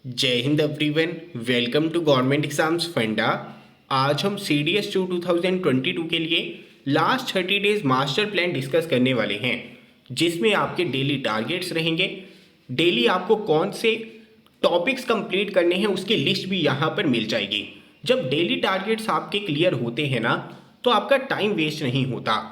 जय हिंद everyone, welcome to government exams funda. आज हम CDS 2 2022 के लिए last 30 days master plan discuss करने वाले हैं, जिसमें आपके डेली टारगेट्स रहेंगे। डेली आपको कौन से टॉपिक्स कंप्लीट करने हैं उसकी लिस्ट भी यहाँ पर मिल जाएगी। जब डेली टारगेट्स आपके क्लियर होते हैं ना, तो आपका टाइम वेस्ट नहीं होता।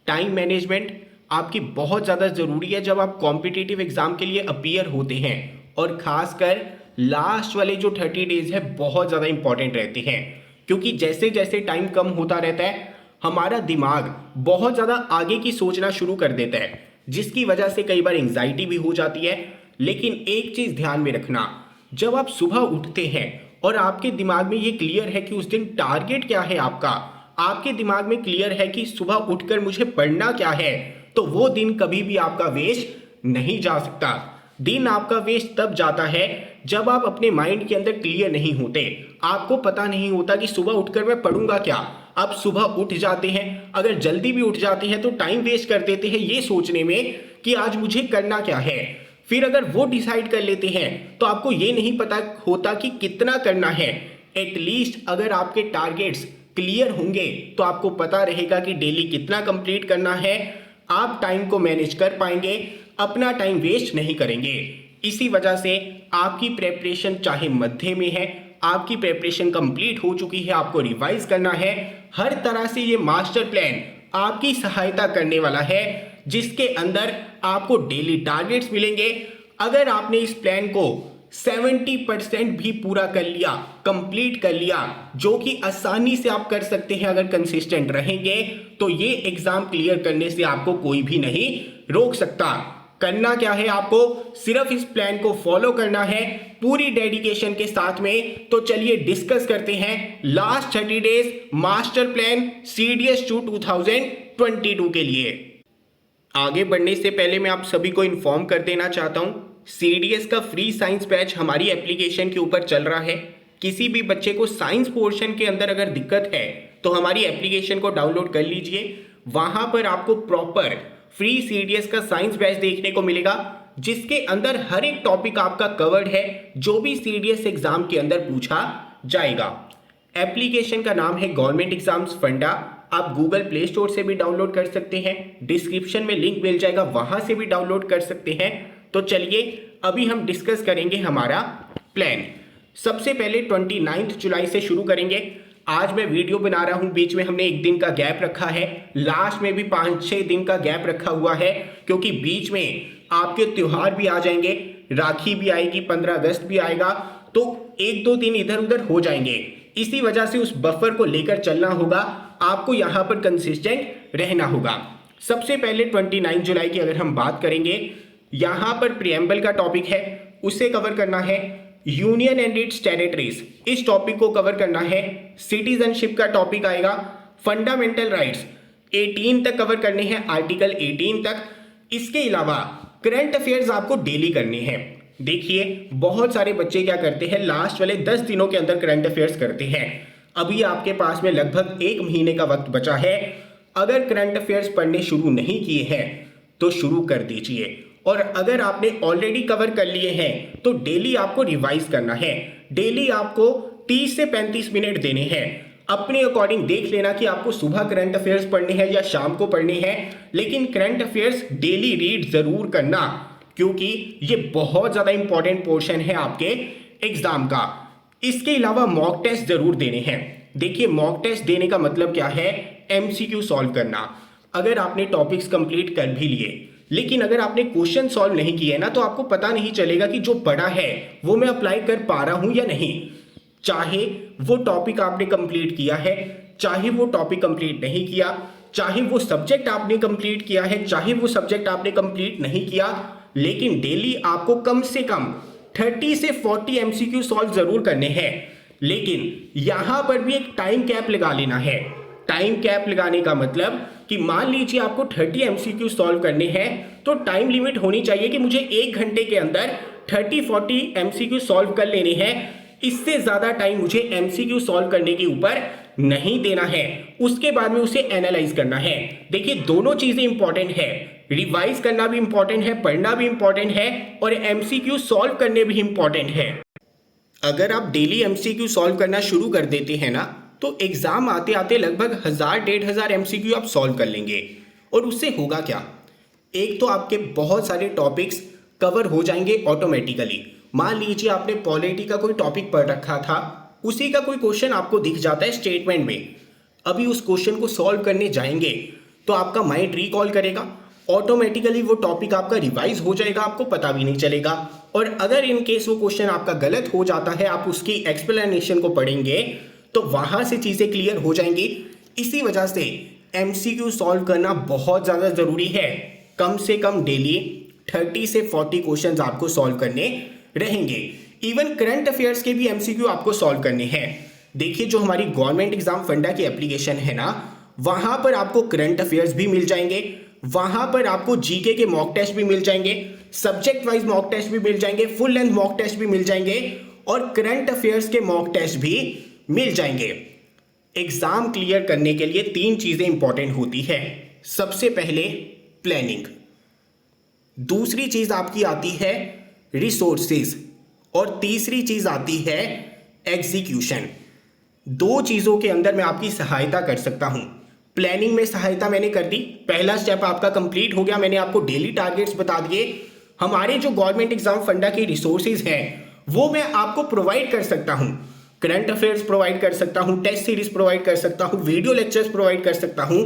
टाइम मैनेजमेंट आपकी बहुत ज़्यादा ज़रूरी है जब आप कॉम्पिटिटिव एग्ज़ाम के लिए अपीयर होते हैं, और ख़ासकर लास्ट वाले जो 30 डेज है बहुत ज़्यादा इंपॉर्टेंट रहते हैं, क्योंकि जैसे जैसे टाइम कम होता रहता है हमारा दिमाग बहुत ज़्यादा आगे की सोचना शुरू कर देता है, जिसकी वजह से कई बार एंग्जाइटी भी हो जाती है। लेकिन एक चीज़ ध्यान में रखना, जब आप सुबह उठते हैं और आपके दिमाग में ये क्लियर है कि उस दिन टारगेट क्या है आपका, आपके दिमाग में क्लियर है कि सुबह उठकर मुझे पढ़ना क्या है, तो वो दिन कभी भी आपका वेस्ट नहीं जा सकता। दिन आपका वेस्ट तब जाता है जब आप अपने माइंड के अंदर क्लियर नहीं होते, आपको पता नहीं होता कि सुबह उठकर मैं पढ़ूंगा क्या। आप सुबह उठ जाते हैं, अगर जल्दी भी उठ जाते हैं तो टाइम वेस्ट कर देते हैं ये सोचने में कि आज मुझे करना क्या है। फिर अगर वो डिसाइड कर लेते हैं तो आपको ये नहीं पता होता कि कितना करना है। एटलीस्ट अगर आपके टारगेट्स क्लियर होंगे तो आपको पता रहेगा कि डेली कितना कंप्लीट करना है, आप टाइम को मैनेज कर पाएंगे, अपना टाइम वेस्ट नहीं करेंगे। इसी वजह से आपकी प्रेपरेशन चाहे मध्य में है, आपकी प्रेपरेशन कंप्लीट हो चुकी है, आपको रिवाइज करना है, हर तरह से ये मास्टर प्लान आपकी सहायता करने वाला है, जिसके अंदर आपको डेली टारगेट्स मिलेंगे। अगर आपने इस प्लान को 70% भी पूरा कर लिया, कंप्लीट कर लिया, जो कि आसानी से आप कर सकते हैं अगर कंसिस्टेंट रहेंगे, तो ये एग्जाम क्लियर करने से आपको कोई भी नहीं रोक सकता। करना क्या है, आपको सिर्फ इस प्लान को फॉलो करना है पूरी डेडिकेशन के साथ में। तो चलिए डिस्कस करते हैं last 30 days master plan CDS 2 2022 के लिए। आगे बढ़ने से पहले मैं आप सभी को इन्फॉर्म कर देना चाहता हूं, CDS का फ्री साइंस बैच हमारी एप्लीकेशन के ऊपर चल रहा है। किसी भी बच्चे को साइंस पोर्शन के अंदर अगर दिक्कत है तो हमारी एप्लीकेशन को डाउनलोड कर लीजिए। वहां पर आपको प्रॉपर फ्री CDS का साइंस बैच देखने को मिलेगा, जिसके अंदर हर एक टॉपिक आपका कवर्ड है जो भी CDS एग्जाम के अंदर पूछा जाएगा। एप्लीकेशन का नाम है गवर्नमेंट एग्जाम्स फंडा। आप गूगल प्ले स्टोर से भी डाउनलोड कर सकते हैं, डिस्क्रिप्शन में लिंक मिल जाएगा, वहां से भी डाउनलोड कर सकते हैं। तो चलिए अभी हम डिस्कस करेंगे हमारा प्लान। सबसे पहले 29 जुलाई से शुरू करेंगे। आज मैं वीडियो बना रहा हूं, बीच में हमने एक दिन का गैप रखा है, लास्ट में भी 5-6 दिन का गैप रखा हुआ है, क्योंकि बीच में आपके त्योहार भी आ जाएंगे, राखी भी आएगी, 15 अगस्त भी आएगा, तो 1-2 दिन इधर उधर हो जाएंगे। इसी वजह से उस बफर को लेकर चलना होगा, आपको यहां पर कंसिस्टेंट रहना होगा। सबसे पहले 29 जुलाई की अगर हम बात करेंगे, यहां पर प्रिएम्बल का टॉपिक है, उसे कवर करना है। यूनियन एंड इट्स टेरिटरीज, इस टॉपिक को कवर करना है। सिटीजनशिप का टॉपिक आएगा। फंडामेंटल राइट्स 18 तक कवर करने हैं, आर्टिकल 18 तक। इसके अलावा करंट अफेयर्स आपको डेली करने हैं। देखिए बहुत सारे बच्चे क्या करते हैं, लास्ट वाले 10 दिनों के अंदर करंट अफेयर्स करते हैं। अभी आपके पास में लगभग 1 महीने का वक्त बचा है। अगर करंट अफेयर्स पढ़ने शुरू नहीं किए हैं तो शुरू कर दीजिए, और अगर आपने ऑलरेडी कवर कर लिए हैं तो डेली आपको रिवाइज करना है। डेली आपको 30 से 35 मिनट देने हैं। अपने अकॉर्डिंग देख लेना कि आपको सुबह करंट अफेयर्स पढ़ने हैं या शाम को पढ़ने हैं, लेकिन करंट अफेयर्स डेली रीड जरूर करना, क्योंकि ये बहुत ज्यादा इंपॉर्टेंट पोर्शन है आपके एग्जाम का। इसके अलावा मॉक टेस्ट जरूर देने हैं। देखिए मॉक टेस्ट देने का मतलब क्या है, MCQ सॉल्व करना। अगर आपने टॉपिक्स कंप्लीट कर भी लिए, लेकिन अगर आपने क्वेश्चन सॉल्व नहीं किए ना, तो आपको पता नहीं चलेगा कि जो पढ़ा है वो मैं अप्लाई कर पा रहा हूं या नहीं। चाहे वो टॉपिक आपने कंप्लीट किया है, चाहे वो टॉपिक कंप्लीट नहीं किया, चाहे वो सब्जेक्ट आपने कंप्लीट किया है, चाहे वो सब्जेक्ट आपने कंप्लीट नहीं किया, लेकिन डेली आपको कम से कम 30 से 40 MCQ सॉल्व जरूर करने हैं। लेकिन यहां पर भी एक टाइम कैप लगा लेना है। टाइम कैप लगाने का मतलब कि मान लीजिए आपको 30 MCQ सॉल्व करने हैं, तो टाइम लिमिट होनी चाहिए कि मुझे 1 घंटे के अंदर 30-40 MCQ सॉल्व कर लेने हैं। इससे ज्यादा टाइम मुझे MCQ सॉल्व करने के ऊपर नहीं देना है। उसके बाद में उसे एनालाइज करना है। देखिए दोनों चीजें इंपॉर्टेंट है, रिवाइज करना भी इंपॉर्टेंट है, पढ़ना भी इंपॉर्टेंट है, और MCQ सॉल्व करने भी इंपॉर्टेंट है। अगर आप डेली एमसीक्यू सॉल्व करना शुरू कर देते हैं ना, तो एग्जाम आते आते लगभग 1000-1500 एमसीक्यू आप सॉल्व कर लेंगे। और उससे होगा क्या, एक तो आपके बहुत सारे टॉपिक्स कवर हो जाएंगे ऑटोमेटिकली। मान लीजिए आपने पॉलिटी का कोई टॉपिक पढ़ रखा था, उसी का कोई क्वेश्चन आपको दिख जाता है स्टेटमेंट में, अभी उस क्वेश्चन को सॉल्व करने जाएंगे तो आपका माइंड रिकॉल करेगा, ऑटोमेटिकली वो टॉपिक आपका रिवाइज हो जाएगा, आपको पता भी नहीं चलेगा। और अगर इन केस वो क्वेश्चन आपका गलत हो जाता है, आप उसकी एक्सप्लेनेशन को पढ़ेंगे तो वहां से चीजें क्लियर हो जाएंगी। इसी वजह से एमसीक्यू सॉल्व करना बहुत ज्यादा जरूरी है। कम से कम डेली 30 से 40 क्वेश्चंस आपको सॉल्व करने रहेंगे। इवन करंट अफेयर्स के भी एमसीक्यू आपको सॉल्व करने हैं। देखिए, जो हमारी गवर्नमेंट एग्जाम फंडा की एप्लीकेशन है ना, वहां पर आपको करंट अफेयर्स भी मिल जाएंगे, वहां पर आपको जीके के मॉक टेस्ट भी मिल जाएंगे, सब्जेक्ट वाइज मॉक टेस्ट भी मिल जाएंगे, फुल लेंथ मॉक टेस्ट भी मिल जाएंगे और करंट अफेयर्स के मॉक टेस्ट भी मिल जाएंगे। एग्जाम क्लियर करने के लिए 3 चीजें इंपॉर्टेंट होती है। सबसे पहले प्लानिंग, दूसरी चीज आपकी आती है रिसोर्सेज और तीसरी चीज आती है एग्जीक्यूशन। 2 चीजों के अंदर मैं आपकी सहायता कर सकता हूं। प्लानिंग में सहायता मैंने कर दी, पहला स्टेप आपका कंप्लीट हो गया, मैंने आपको डेली टारगेट्स बता दिए। हमारे जो गवर्नमेंट एग्जाम फंडा के रिसोर्सेज हैं वो मैं आपको प्रोवाइड कर सकता हूं। करंट अफेयर्स प्रोवाइड कर सकता हूं, टेस्ट सीरीज प्रोवाइड कर सकता हूं, वीडियो लेक्चर्स प्रोवाइड कर सकता हूं।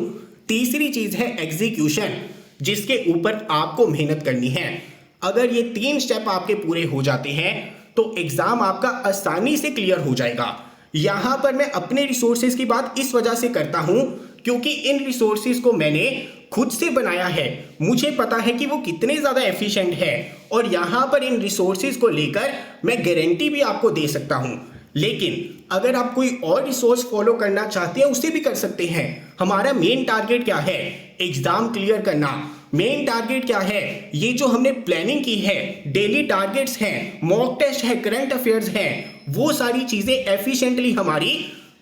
तीसरी चीज है एग्जीक्यूशन, जिसके ऊपर आपको मेहनत करनी है। अगर ये 3 स्टेप आपके पूरे हो जाते हैं तो एग्जाम आपका आसानी से क्लियर हो जाएगा। यहां पर मैं अपने रिसोर्सेज की बात इस वजह से करता हूं क्योंकि इन रिसोर्सेज को मैंने खुद से बनाया है, मुझे पता है कि वो कितने ज्यादा एफिशिएंट है और यहां पर इन रिसोर्सेज को लेकर मैं गारंटी भी आपको दे सकता हूं। लेकिन अगर आप कोई और रिसोर्स फॉलो करना चाहते हैं उसे भी कर सकते हैं। हमारा मेन टारगेट क्या है, एग्जाम क्लियर करना। मेन टारगेट क्या है, ये जो हमने प्लानिंग की है, डेली टारगेट्स हैं, मॉक टेस्ट है, करंट अफेयर्स हैं, वो सारी चीजें एफिशिएंटली हमारी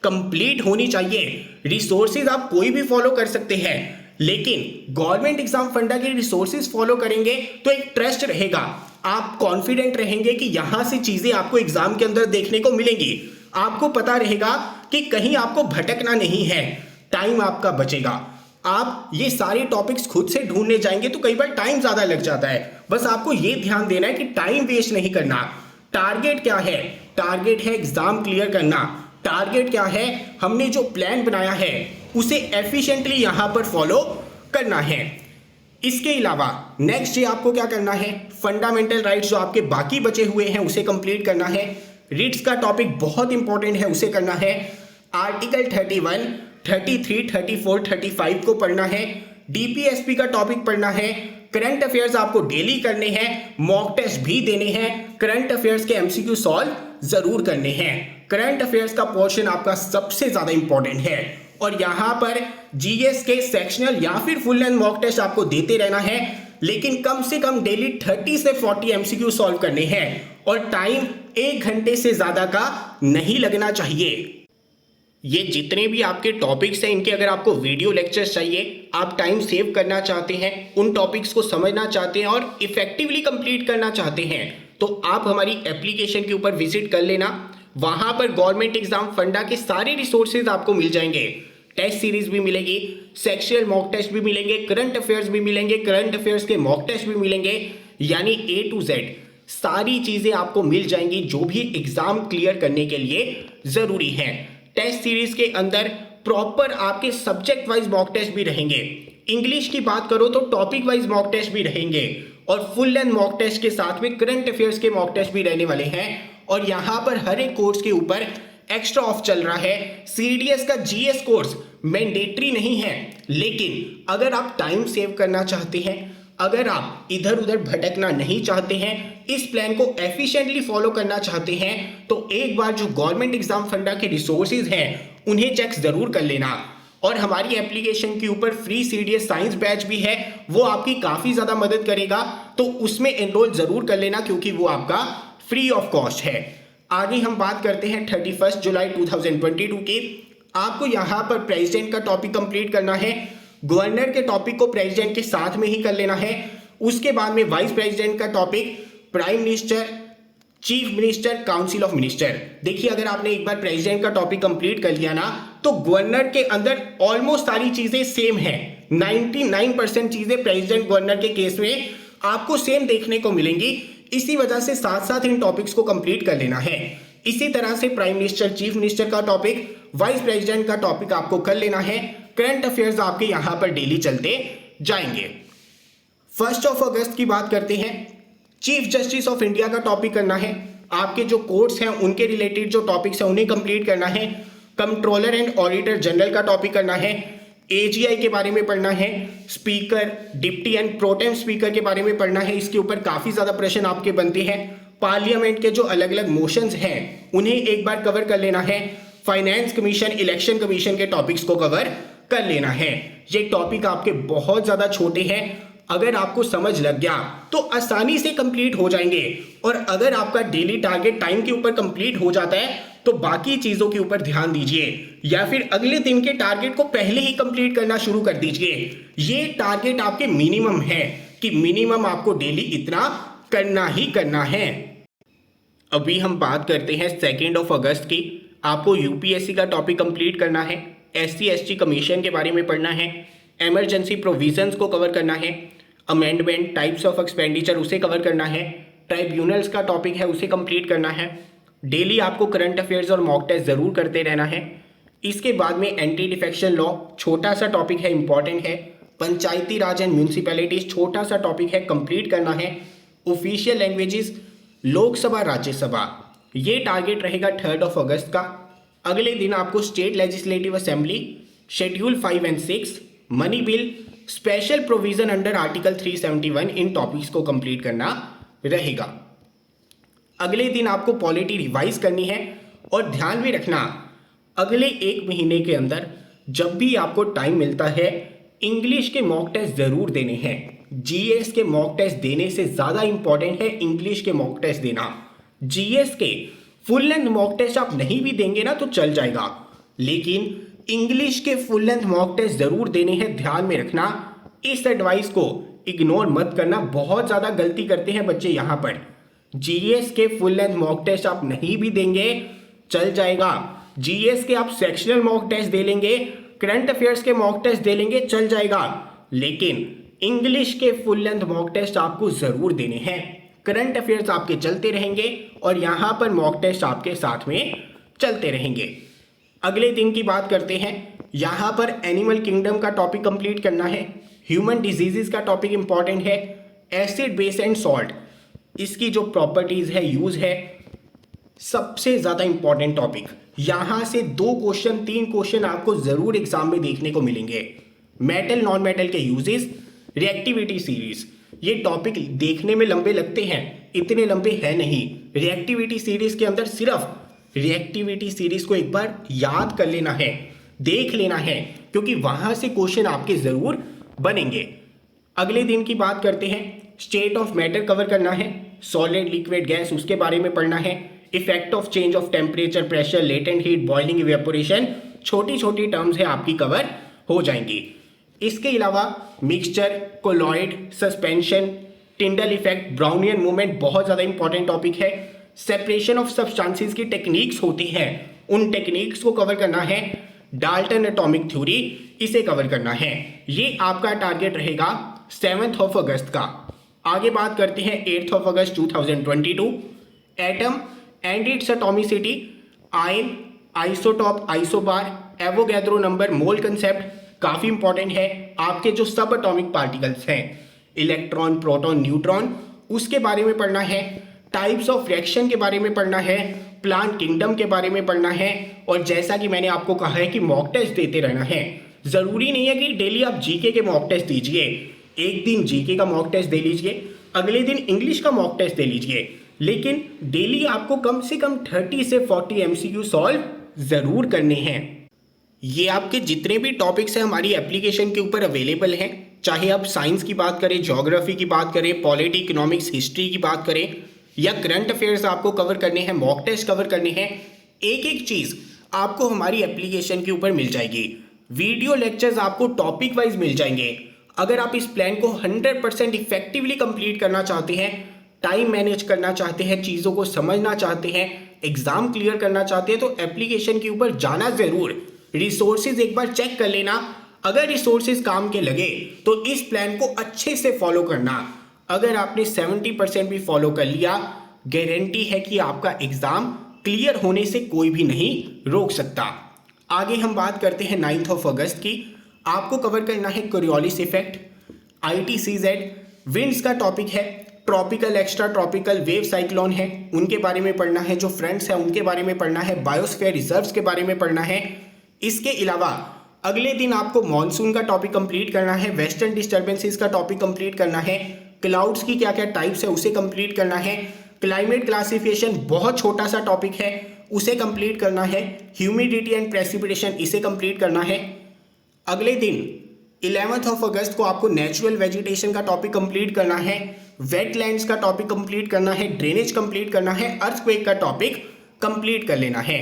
कंप्लीट होनी चाहिए। रिसोर्सेज आप कोई भी फॉलो कर सकते हैं, लेकिन गवर्नमेंट एग्जाम फंडा के रिसोर्सेज फॉलो करेंगे तो एक ट्रस्ट रहेगा, आप कॉन्फिडेंट रहेंगे कि यहां से चीजें आपको एग्जाम के अंदर देखने को मिलेंगी। आपको पता रहेगा कि कहीं आपको भटकना नहीं है, टाइम आपका बचेगा। आप ये सारे टॉपिक्स खुद से ढूंढने जाएंगे तो कई बार टाइम ज्यादा लग जाता है। बस आपको ये ध्यान देना है कि टाइम वेस्ट नहीं करना। टारगेट क्या है, टारगेट है एग्जाम क्लियर करना। टारगेट क्या है, हमने जो प्लान बनाया है उसे एफिशिएंटली यहां पर फॉलो करना है। इसके अलावा नेक्स्ट ये आपको क्या करना है, फंडामेंटल राइट्स जो आपके बाकी बचे हुए हैं उसे कंप्लीट करना है। रिट्स का टॉपिक बहुत इंपॉर्टेंट है, उसे करना है। आर्टिकल 31, 33, 34, 35 को पढ़ना है। डीपीएसपी का टॉपिक पढ़ना है। करंट अफेयर्स आपको डेली करने हैं, मॉक टेस्ट भी देने हैं, करंट अफेयर्स के एमसीक्यू सॉल्व जरूर करने हैं। करंट अफेयर्स का पोर्शन आपका सबसे ज्यादा इंपॉर्टेंट है और यहां पर जीएस के सेक्शनल या फिर फुल लेंथ मॉक टेस्ट आपको देते रहना है, लेकिन कम से कम डेली 30 से 40 एमसीक्यू सॉल्व करने हैं और टाइम 1 घंटे से ज्यादा का नहीं लगना चाहिए। ये जितने भी आपके टॉपिक्स हैं इनके अगर आपको वीडियो लेक्चर्स चाहिए, आप टाइम सेव करना चाहते हैं, उन टॉपिक्स को समझना चाहते हैं और इफेक्टिवली कंप्लीट करना चाहते हैं, तो आप हमारी एप्लीकेशन के ऊपर विजिट कर लेना। वहां पर गवर्नमेंट एग्जाम फंडा के सारे रिसोर्सेज आपको मिल जाएंगे। टेस्ट सीरीज भी मिलेगी, सेक्शनल मॉक टेस्ट भी मिलेंगे, करंट अफेयर्स भी मिलेंगे, करंट अफेयर्स के मॉक टेस्ट भी मिलेंगे, यानी A to Z सारी चीजें आपको मिल जाएंगी जो भी एग्जाम क्लियर करने के लिए जरूरी है। टेस्ट सीरीज के अंदर प्रॉपर आपके सब्जेक्ट वाइज मॉक टेस्ट भी रहेंगे। इंग्लिश की बात करो तो टॉपिक वाइज मॉक टेस्ट भी रहेंगे और फुल लेंथ मॉक टेस्ट के साथ में करंट अफेयर्स के मॉक टेस्ट भी रहने वाले हैं। और यहां पर हर एक कोर्स के ऊपर एक्स्ट्रा ऑफ चल रहा है। सीडीएस का जीएस कोर्स मैंडेटरी नहीं है, लेकिन अगर आप टाइम सेव करना चाहते हैं, अगर आप इधर उधर भटकना नहीं चाहते हैं, इस प्लान को एफिशिएंटली फॉलो करना चाहते हैं, तो एक बार जो गवर्नमेंट एग्जाम फंडा के रिसोर्सेज हैं उन्हें चेक जरूर कर लेना। और हमारी एप्लीकेशन के ऊपर फ्री सीडीएस साइंस बैच भी है, वो आपकी काफी ज्यादा मदद करेगा, तो उसमें एनरोल जरूर कर लेना क्योंकि वो आपका फ्री ऑफ कॉस्ट है। आगे हम बात करते हैं 31 जुलाई 2022 की। आपको यहां पर प्रेसिडेंट का टॉपिक कंप्लीट करना है। गवर्नर के टॉपिक को प्रेसिडेंट के साथ में ही कर लेना है। उसके बाद में वाइस प्रेसिडेंट का topic, prime minister, chief minister, council of minister. देखिए, अगर आपने एक बार प्रेसिडेंट का टॉपिक कंप्लीट कर लिया ना, तो गवर्नर के अंदर ऑलमोस्ट सारी चीजें सेम है। 99% चीजें प्रेसिडेंट गवर्नर के केस में आपको सेम देखने को मिलेंगी। इसी वजह से साथ साथ इन टॉपिक्स को कंप्लीट कर लेना है। इसी तरह से प्राइम मिनिस्टर, चीफ मिनिस्टर का टॉपिक, वाइस प्रेसिडेंट का टॉपिक आपको कर लेना है। करंट अफेयर्स आपके यहां पर डेली चलते जाएंगे। 1 अगस्त की बात करते हैं। चीफ जस्टिस ऑफ इंडिया का टॉपिक करना है। आपके जो कोर्ट्स हैं उनके रिलेटेड जो टॉपिक्स हैं उन्हें कंप्लीट करना है। कंट्रोलर एंड ऑडिटर जनरल का टॉपिक करना है। एजीआई के बारे में पढ़ना है। Speaker, deputy and pro tem speaker के बारे में पढ़ना है। इसके ऊपर काफी ज्यादा प्रश्न आपके बनते हैं। पार्लियामेंट के जो अलग अलग मोशंस हैं उन्हें एक बार कवर कर लेना है। फाइनेंस कमीशन, इलेक्शन कमीशन के टॉपिक्स को कवर कर लेना है। ये टॉपिक आपके बहुत ज्यादा छोटे हैं, अगर आपको समझ लग गया तो आसानी से कंप्लीट हो जाएंगे। और अगर आपका डेली टारगेट टाइम के ऊपर कंप्लीट हो जाता है तो बाकी चीजों के ऊपर ध्यान दीजिए, या फिर अगले दिन के टारगेट को पहले ही कंप्लीट करना शुरू कर दीजिए। ये टारगेट आपके मिनिमम है कि मिनिमम आपको डेली इतना करना ही करना है। अभी हम बात करते हैं 2 अगस्त की। आपको यूपीएससी का टॉपिक कंप्लीट करना है। SC/ST कमीशन के बारे में पढ़ना है। इमरजेंसी प्रोविजंस को कवर करना है। अमेंडमेंट, टाइप्स ऑफ एक्सपेंडिचर उसे कवर करना है। ट्राइब्यूनल्स का टॉपिक है उसे कंप्लीट करना है। डेली आपको करंट अफेयर्स और मॉक टेस्ट जरूर करते रहना है। इसके बाद में एंटी डिफेक्शन लॉ, छोटा सा टॉपिक है, इंपॉर्टेंट है। पंचायती राज एंड म्यूनिसिपैलिटीज, छोटा सा टॉपिक है, कंप्लीट करना है। ऑफिशियल लैंग्वेजेस, लोकसभा, राज्यसभा, ये टारगेट रहेगा 3 अगस्त का। अगले दिन आपको state legislative assembly, schedule 5 and 6, money bill, special provision under article 371, in topics को कंप्लीट करना रहेगा। अगले दिन आपको पॉलिटी रिवाइज करनी है। और ध्यान में रखना, अगले 1 महीने के अंदर जब भी आपको टाइम मिलता है, इंग्लिश के मॉक टेस्ट जरूर देने हैं। जीएस के मॉक टेस्ट देने से ज्यादा इंपॉर्टेंट है इंग्लिश के मॉक टेस्ट देना। जीएस के फुल लेंथ मॉक टेस्ट आप नहीं भी देंगे ना तो चल जाएगा, लेकिन इंग्लिश के फुल लेंथ मॉक टेस्ट जरूर देने हैं। ध्यान में रखना, इस एडवाइस को इग्नोर मत करना। बहुत ज्यादा गलती करते हैं बच्चे यहां पर। जीएस के फुल लेंथ मॉक टेस्ट आप नहीं भी देंगे चल जाएगा। जीएस के आप सेक्शनल मॉक टेस्ट दे लेंगे, करंट अफेयर्स के मॉक टेस्ट दे लेंगे, चल जाएगा। लेकिन इंग्लिश के फुल लेंथ मॉक टेस्ट आपको जरूर देने हैं। करंट अफेयर्स आपके चलते रहेंगे और यहां पर मॉक टेस्ट आपके साथ में चलते रहेंगे। अगले दिन की बात करते हैं। यहां पर एनिमल किंगडम का टॉपिक कंप्लीट करना है। ह्यूमन डिजीजेस का टॉपिक इंपॉर्टेंट है। एसिड, बेस एंड सॉल्ट, इसकी जो प्रॉपर्टीज है, यूज है, सबसे ज्यादा इंपॉर्टेंट टॉपिक। यहां से 2 क्वेश्चन 3 क्वेश्चन आपको जरूर एग्जाम में देखने को मिलेंगे। मेटल, नॉन मेटल के यूजेस, रिएक्टिविटी सीरीज, ये टॉपिक देखने में लंबे लगते हैं, इतने लंबे हैं नहीं। रिएक्टिविटी सीरीज के अंदर सिर्फ रिएक्टिविटी सीरीज को एक बार याद कर लेना है, देख लेना है, क्योंकि वहां से क्वेश्चन आपके जरूर बनेंगे। अगले दिन की बात करते हैं। स्टेट ऑफ मैटर कवर करना है। सॉलिड, लिक्विड, गैस, उसके बारे में पढ़ना है। Effect of change of temperature, pressure, latent heat, boiling, evaporation, छोटी छोटी टर्म्स है आपकी कवर हो जाएंगी। इसके अलावा mixture, colloid, suspension, Tyndall effect, Brownian movement, बहुत ज़्यादा इंपॉर्टेंट टॉपिक है। सेपरेशन ऑफ सब्सटेंसेस की टेक्निक्स होती हैं, उन टेक्निक्स को कवर करना है। डाल्टन एटॉमिक थ्योरी, इसे कवर करना है। ये आपका टारगेट रहेगा 7 अगस्त का। आगे बात करते हैं 8 अगस्त 2022। Atom and it's atomicity, ion, isotope, isobar, Avogadro number, mole concept, काफी इंपॉर्टेंट है। आपके जो सब एटॉमिक पार्टिकल्स हैं, इलेक्ट्रॉन, प्रोटॉन, न्यूट्रॉन, उसके बारे में पढ़ना है। टाइप्स ऑफ रिएक्शन के बारे में पढ़ना है। प्लांट किंगडम के बारे में पढ़ना है। और जैसा कि मैंने आपको कहा है कि मॉक टेस्ट देते रहना है। जरूरी नहीं है कि डेली आप जीके के मॉक टेस्ट दीजिए। एक दिन जीके का मॉक टेस्ट दे लीजिए, अगले दिन इंग्लिश का मॉक टेस्ट दे लीजिए, लेकिन डेली आपको कम से कम 30 से 40 MCQ सॉल्व जरूर करने हैं। ये आपके जितने भी टॉपिक्स हैं हमारी एप्लीकेशन के ऊपर अवेलेबल हैं, चाहे आप साइंस की बात करें, ज्योग्राफी की बात करें, पॉलिटी, इकोनॉमिक्स, हिस्ट्री की बात करें, या करंट अफेयर्स आपको कवर करने हैं, मॉक टेस्ट कवर करने हैं। एक एक चीज आपको हमारी एप्लीकेशन के ऊपर मिल जाएगी। वीडियो लेक्चर्स आपको टॉपिक वाइज मिल जाएंगे। अगर आप इस प्लान को 100% इफेक्टिवली कंप्लीट करना चाहते हैं टाइम मैनेज करना चाहते हैं, चीज़ों को समझना चाहते हैं, एग्जाम क्लियर करना चाहते हैं, तो एप्लीकेशन के ऊपर जाना जरूर, रिसोर्सेज एक बार चेक कर लेना। अगर रिसोर्सेज काम के लगे तो इस प्लान को अच्छे से फॉलो करना। अगर आपने 70% भी फॉलो कर लिया, गारंटी है कि आपका एग्जाम क्लियर होने से कोई भी नहीं रोक सकता। आगे हम बात करते हैं 9 अगस्त की। आपको कवर करना है कोरियोलिस इफेक्ट, ITCZ, विंड्स का टॉपिक है, tropical extra tropical wave cyclone है उनके बारे में पढ़ना है, जो फ्रंट्स है उनके बारे में पढ़ना है, बायोस्फीयर रिजर्व्स के बारे में पढ़ना है। इसके अलावा अगले दिन आपको मॉनसून का टॉपिक कंप्लीट करना है, वेस्टर्न डिस्टर्बेंसेस का टॉपिक कंप्लीट करना है, क्लाउड्स की क्या क्या टाइप्स है उसे कंप्लीट करना है, क्लाइमेट क्लासिफिकेशन बहुत छोटा सा टॉपिक है उसे कंप्लीट करना है, ह्यूमिडिटी एंड प्रेसिपिटेशन इसे कंप्लीट करना है। अगले दिन 11 अगस्त को आपको नेचुरल वेजिटेशन का टॉपिक कंप्लीट करना है, वेटलैंड्स का टॉपिक कंप्लीट करना है, ड्रेनेज कंप्लीट करना है, अर्थक्वेक का टॉपिक कंप्लीट कर लेना है।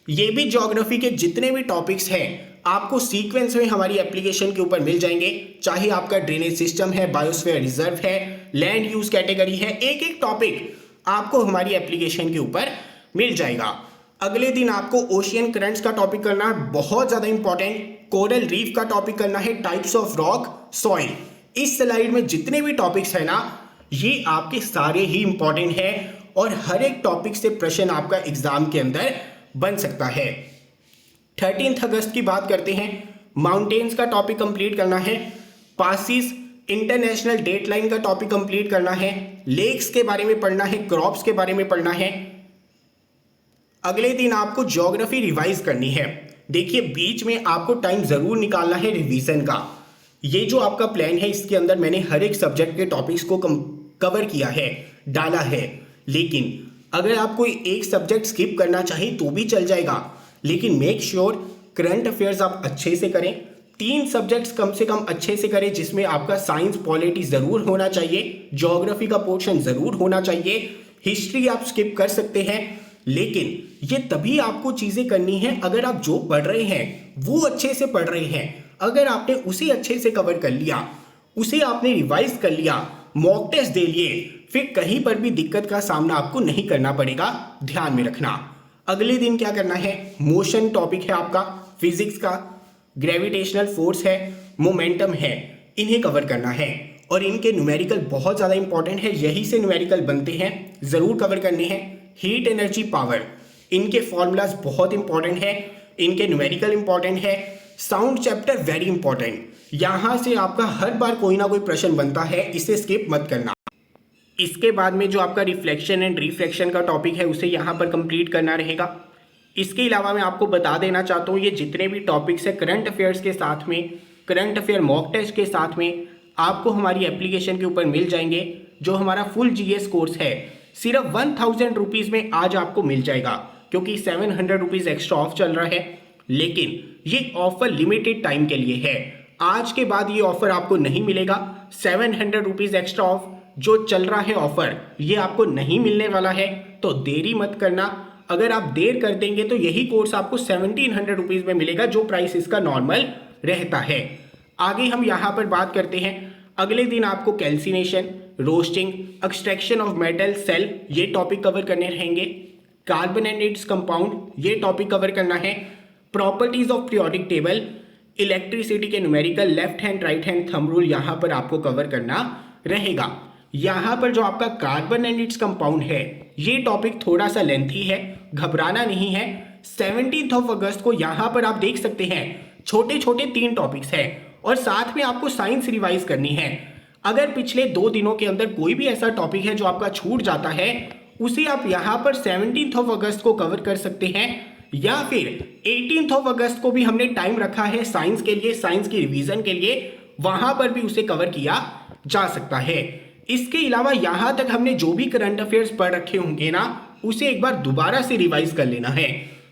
ये भी ज्योग्राफी के जितने भी टॉपिक्स हैं आपको सीक्वेंस में हमारी एप्लीकेशन के ऊपर मिल जाएंगे, चाहे आपका ड्रेनेज सिस्टम है, बायोस्फीयर रिजर्व है, लैंड यूज कैटेगरी है, एक एक टॉपिक आपको हमारी एप्लीकेशन के ऊपर मिल जाएगा। अगले दिन आपको ओशियन करंट्स का टॉपिक करना है, बहुत ज्यादा इंपॉर्टेंट, कोरल रीफ का टॉपिक करना है, टाइप्स ऑफ रॉक, सॉइल। इस स्लाइड में जितने भी टॉपिक्स है ना ये आपके सारे ही इंपॉर्टेंट है और हर एक टॉपिक से प्रश्न आपका एग्जाम के अंदर बन सकता है। 13 अगस्त की बात करते हैं, माउंटेन्स का टॉपिक कंप्लीट करना है, पासिस इंटरनेशनल डेट लाइन का टॉपिक कंप्लीट करना है, लेक्स के बारे में पढ़ना है, क्रॉप्स के बारे में पढ़ना है। अगले दिन आपको ज्योग्राफी रिवाइज करनी है। देखिए बीच में आपको टाइम जरूर निकालना है रिवीजन का। ये जो आपका प्लान है इसके अंदर मैंने हर एक सब्जेक्ट के टॉपिक्स को कवर किया है, डाला है, लेकिन अगर आप कोई एक सब्जेक्ट स्किप करना चाहे तो भी चल जाएगा, लेकिन मेक श्योर करंट अफेयर्स आप अच्छे से करें, 3 सब्जेक्ट्स कम से कम अच्छे से करें, जिसमें आपका साइंस पॉलिटी जरूर होना चाहिए, ज्योग्राफी का पोर्शन जरूर होना चाहिए, हिस्ट्री आप स्किप कर सकते हैं, लेकिन ये तभी आपको चीजें करनी है अगर आप जो पढ़ रहे हैं वो अच्छे से पढ़ रहे हैं। अगर आपने उसे अच्छे से कवर कर लिया, उसे आपने रिवाइज कर लिया, मॉक टेस्ट दे लिए, फिर कहीं पर भी दिक्कत का सामना आपको नहीं करना पड़ेगा, ध्यान में रखना। अगले दिन क्या करना है, मोशन टॉपिक है आपका, फिजिक्स का, ग्रेविटेशनल फोर्स है, मोमेंटम है, इन्हें कवर करना है और इनके न्यूमेरिकल बहुत ज़्यादा इंपॉर्टेंट है, यही से न्यूमेरिकल बनते हैं, ज़रूर कवर करने हैं। हीट एनर्जी पावर, इनके फॉर्मूलाज बहुत इंपॉर्टेंट है, इनके न्यूमेरिकल इंपॉर्टेंट है। साउंड चैप्टर वेरी इंपॉर्टेंट, यहाँ से आपका हर बार कोई ना कोई प्रश्न बनता है, इसे स्किप मत करना। इसके बाद में जो आपका रिफ्लेक्शन एंड रिफ्रैक्शन का टॉपिक है उसे यहाँ पर कंप्लीट करना रहेगा। इसके अलावा मैं आपको बता देना चाहता हूँ ये जितने भी टॉपिक्स है करंट अफेयर्स के साथ में, करंट अफेयर मॉक टेस्ट के साथ में आपको हमारी एप्लीकेशन के ऊपर मिल जाएंगे। जो हमारा फुल GS कोर्स है सिर्फ 1000 रुपीज़ में आज आपको मिल जाएगा, क्योंकि 700 रुपीज़ एक्स्ट्रा ऑफ चल रहा है, लेकिन ये ऑफर लिमिटेड टाइम के लिए है। आज के बाद ये ऑफर आपको नहीं मिलेगा। 700 रुपीज़ एक्स्ट्रा ऑफ जो चल रहा है ऑफर, ये आपको नहीं मिलने वाला है, तो देरी मत करना। अगर आप देर कर देंगे तो यही कोर्स आपको 1700 रुपीज़ में मिलेगा, जो प्राइस इसका नॉर्मल रहता है। आगे हम यहाँ पर बात करते हैं, अगले दिन आपको calcination, roasting, extraction of metal cell, ये टॉपिक कवर करने रहेंगे। कार्बन एंड इट्स कंपाउंड, ये टॉपिक कवर करना है। Properties of periodic table, electricity के numerical, left hand right hand thumb rule यहाँ पर आपको कवर करना रहेगा। यहाँ पर जो आपका कार्बन एंड इट्स कंपाउंड है ये टॉपिक थोड़ा सा लेंथी है, घबराना नहीं है। 17 अगस्त को यहाँ पर आप देख सकते हैं छोटे छोटे 3 टॉपिक्स हैं और साथ में आपको साइंस रिवाइज करनी है। अगर पिछले 2 दिनों के अंदर कोई भी ऐसा टॉपिक है जो आपका छूट जाता है, उसे आप यहाँ पर 17 अगस्त को कवर कर सकते हैं, या फिर 18 अगस्त को भी हमने टाइम रखा है साइंस के लिए, साइंस की रिवीजन के लिए, वहां पर भी उसे कवर किया जा सकता है। इसके अलावा यहां तक हमने जो भी करंट अफेयर्स पढ़ रखे होंगे ना, उसे एक बार दोबारा से रिवाइज कर लेना है,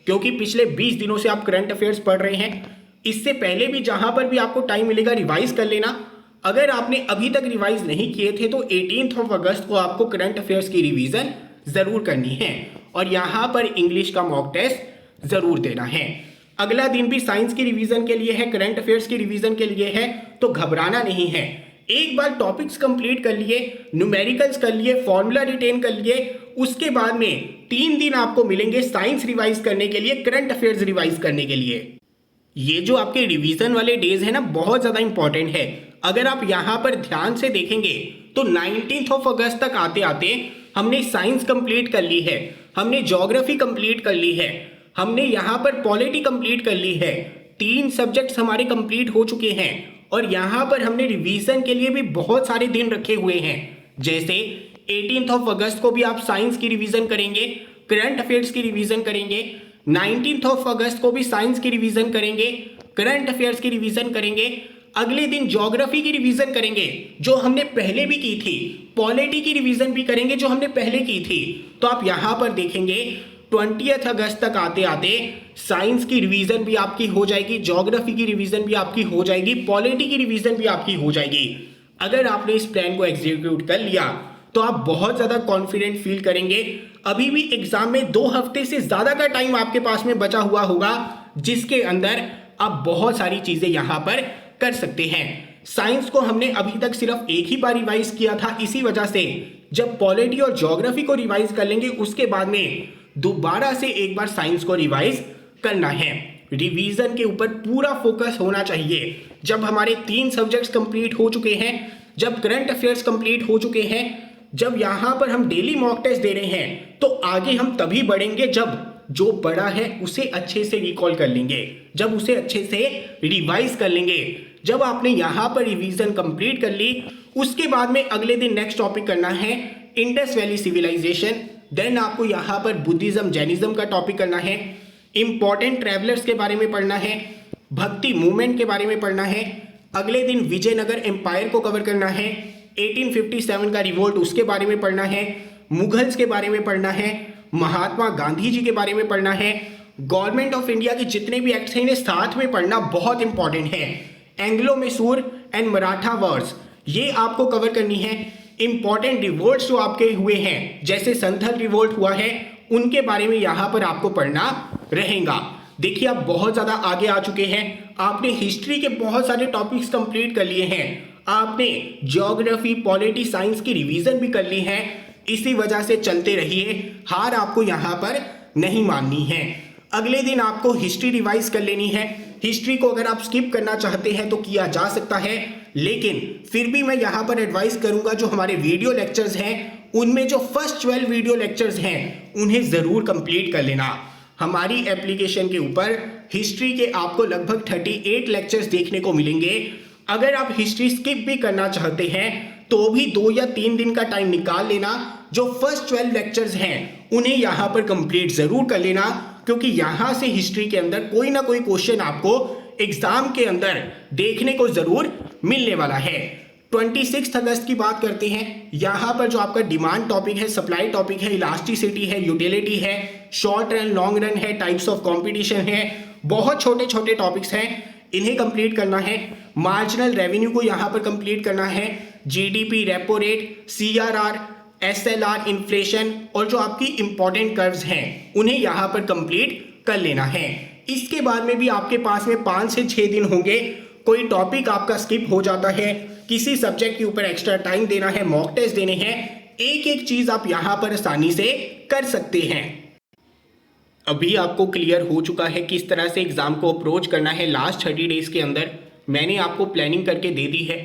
क्योंकि पिछले 20 दिनों से आप करंट अफेयर्स पढ़ रहे हैं। इससे पहले भी जहां पर भी आपको टाइम मिलेगा रिवाइज कर लेना। अगर आपने अभी तक रिवाइज नहीं किए थे तो 18 अगस्त को आपको करंट अफेयर्स की रिवीजन जरूर करनी है और यहां पर इंग्लिश का मॉक टेस्ट जरूर देना है। अगला दिन भी साइंस की रिवीजन के लिए है, करंट अफेयर्स की रिवीजन के लिए है, तो घबराना नहीं है। एक बार टॉपिक्स कंप्लीट कर लिए, न्यूमेरिकल्स कर लिए, फॉर्मूला रिटेन कर लिए, उसके बाद में 3 दिन आपको मिलेंगे साइंस रिवाइज करने के लिए, करंट अफेयर्स रिवाइज करने के लिए। ये जो आपके रिवीजन वाले डेज है ना, बहुत ज्यादा इंपॉर्टेंट है। अगर आप यहां पर ध्यान से देखेंगे तो 19 अगस्त तक आते आते हमने साइंस कंप्लीट कर ली है, हमने ज्योग्राफी कंप्लीट कर ली है, हमने यहां पर पॉलिटी कंप्लीट कर ली है, 3 सब्जेक्ट्स हमारे कंप्लीट हो चुके हैं। और यहां पर हमने रिवीजन के लिए भी बहुत सारे दिन रखे हुए हैं। जैसे 18 अगस्त को भी आप साइंस की रिवीजन करेंगे, करंट अफेयर्स की रिवीजन करेंगे, 19 अगस्त को भी साइंस की रिवीजन करेंगे, करंट अफेयर्स की रिवीजन करेंगे, अगले दिन ज्योग्राफी की रिवीजन करेंगे जो हमने पहले भी की थी, पॉलिटी की रिवीजन भी करेंगे जो हमने पहले की थी। तो आप यहां पर देखेंगे 20 अगस्त तक आते आते साइंस की रिवीजन भी आपकी हो जाएगी, ज्योग्राफी की रिवीजन भी आपकी हो जाएगी, पॉलिटी की रिवीजन भी आपकी हो जाएगी। अगर आपने इस प्लान को एग्जीक्यूट कर लिया तो आप बहुत ज्यादा कॉन्फिडेंट फील करेंगे। अभी भी एग्जाम में 2 हफ्ते से ज्यादा का टाइम आपके पास में बचा हुआ होगा, जिसके अंदर आप बहुत सारी चीजें यहां पर कर सकते हैं। साइंस को हमने अभी तक सिर्फ एक ही बार रिवाइज किया था, इसी वजह से जब पॉलिटी और ज्योग्राफी को रिवाइज कर लेंगे उसके बाद में दोबारा से एक बार साइंस को रिवाइज करना है। रिवीजन के ऊपर पूरा फोकस होना चाहिए। जब हमारे 3 सब्जेक्ट्स कंप्लीट हो चुके हैं, जब करंट अफेयर्स कंप्लीट हो चुके हैं, जब यहां पर हम डेली मॉक टेस्ट दे रहे हैं, तो आगे हम तभी बढ़ेंगे जब जो पढ़ा है उसे अच्छे से रिकॉल कर लेंगे, जब उसे अच्छे से रिवाइज कर लेंगे। जब आपने यहां पर रिवीजन कंप्लीट कर ली, उसके बाद में अगले दिन नेक्स्ट टॉपिक करना है इंडस वैली सिविलाइजेशन। देन आपको यहां पर बुद्धिज्म जैनिज्म का टॉपिक करना है, इंपॉर्टेंट ट्रैवलर्स के बारे में पढ़ना है, भक्ति मूवमेंट के बारे में पढ़ना है। अगले दिन विजयनगर एम्पायर को कवर करना है, 1857 का रिवोल्ट उसके बारे में पढ़ना है, मुगल्स के बारे में पढ़ना है, महात्मा गांधी जी के बारे में पढ़ना है, गवर्नमेंट ऑफ इंडिया के जितने भी एक्ट्स हैं इन्हें साथ में पढ़ना बहुत इंपॉर्टेंट है। Anglo Mysore and Maratha Wars ये आपको कवर करनी है। इंपॉर्टेंट रिवोल्ट्स जो आपके हुए हैं, जैसे संथल रिवोल्ट हुआ है, उनके बारे में यहां पर आपको पढ़ना रहेगा। देखिए आप बहुत ज्यादा आगे आ चुके हैं। आपने हिस्ट्री के बहुत सारे टॉपिक्स कंप्लीट कर लिए हैं, आपने ज्योग्राफी पॉलिटी साइंस की रिवीजन भी कर ली है। इसी वजह से चलते रहिए, हार आपको यहां पर नहीं माननी है। अगले दिन आपको हिस्ट्री रिवाइज कर लेनी है। हिस्ट्री को अगर आप स्किप करना चाहते हैं तो किया जा सकता है, लेकिन फिर भी मैं यहां पर एडवाइस करूंगा जो हमारे वीडियो लेक्चर्स हैं उनमें जो फर्स्ट 12 वीडियो लेक्चर्स हैं उन्हें जरूर कंप्लीट कर लेना। हमारी एप्लीकेशन के ऊपर हिस्ट्री के आपको लगभग 38 लेक्चर्स देखने को मिलेंगे। अगर आप हिस्ट्री स्किप भी करना चाहते हैं तो भी 2 या 3 दिन का टाइम निकाल लेना। जो फर्स्ट 12 लेक्चर्स हैं उन्हें यहां पर कंप्लीट जरूर कर लेना, क्योंकि यहां से हिस्ट्री के अंदर कोई ना कोई क्वेश्चन आपको एग्जाम के अंदर देखने को जरूर मिलने वाला है। 26 अगस्त की बात करते हैं। यहां पर जो आपका डिमांड टॉपिक है, सप्लाई टॉपिक है, इलास्टिसिटी है, यूटिलिटी है, शॉर्ट रन लॉन्ग रन है, टाइप्स ऑफ कंपटीशन है, बहुत छोटे छोटे टॉपिक्स हैं, इन्हें कंप्लीट करना है। मार्जिनल रेवेन्यू को यहां पर कंप्लीट करना है। GDP, repo rate, CRR, SLR, inflation और जो आपकी इंपॉर्टेंट कर्व्स हैं उन्हें यहां पर कंप्लीट कर लेना है। इसके बाद में भी आपके पास में 5 से 6 दिन होंगे। कोई टॉपिक आपका स्किप हो जाता है, किसी सब्जेक्ट के ऊपर एक्स्ट्रा टाइम देना है, मॉक टेस्ट देने हैं, एक एक चीज आप यहां पर आसानी से कर सकते हैं। अभी आपको क्लियर हो चुका है किस तरह से एग्जाम को अप्रोच करना है। लास्ट 30 डेज के अंदर मैंने आपको प्लानिंग करके दे दी है।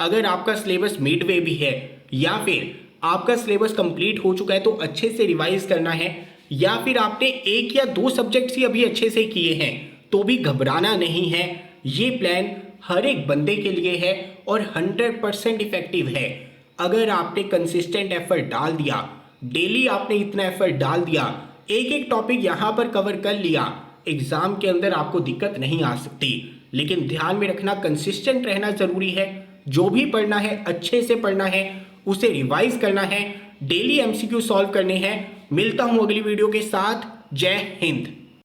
अगर आपका सिलेबस मिड वे भी है या फिर आपका सिलेबस कंप्लीट हो चुका है तो अच्छे से रिवाइज करना है, या फिर आपने 1 या 2 सब्जेक्ट्स ही अभी अच्छे से किए हैं तो भी घबराना नहीं है। ये प्लान हर एक बंदे के लिए है और 100% इफेक्टिव है। अगर आपने कंसिस्टेंट एफर्ट डाल दिया, डेली आपने इतना एफर्ट डाल दिया, एक एक टॉपिक यहाँ पर कवर कर लिया, एग्जाम के अंदर आपको दिक्कत नहीं आ सकती। लेकिन ध्यान में रखना, कंसिस्टेंट रहना जरूरी है। जो भी पढ़ना है अच्छे से पढ़ना है, उसे रिवाइज करना है, डेली एमसीक्यू सॉल्व करने हैं। मिलता हूं अगली वीडियो के साथ। जय हिंद।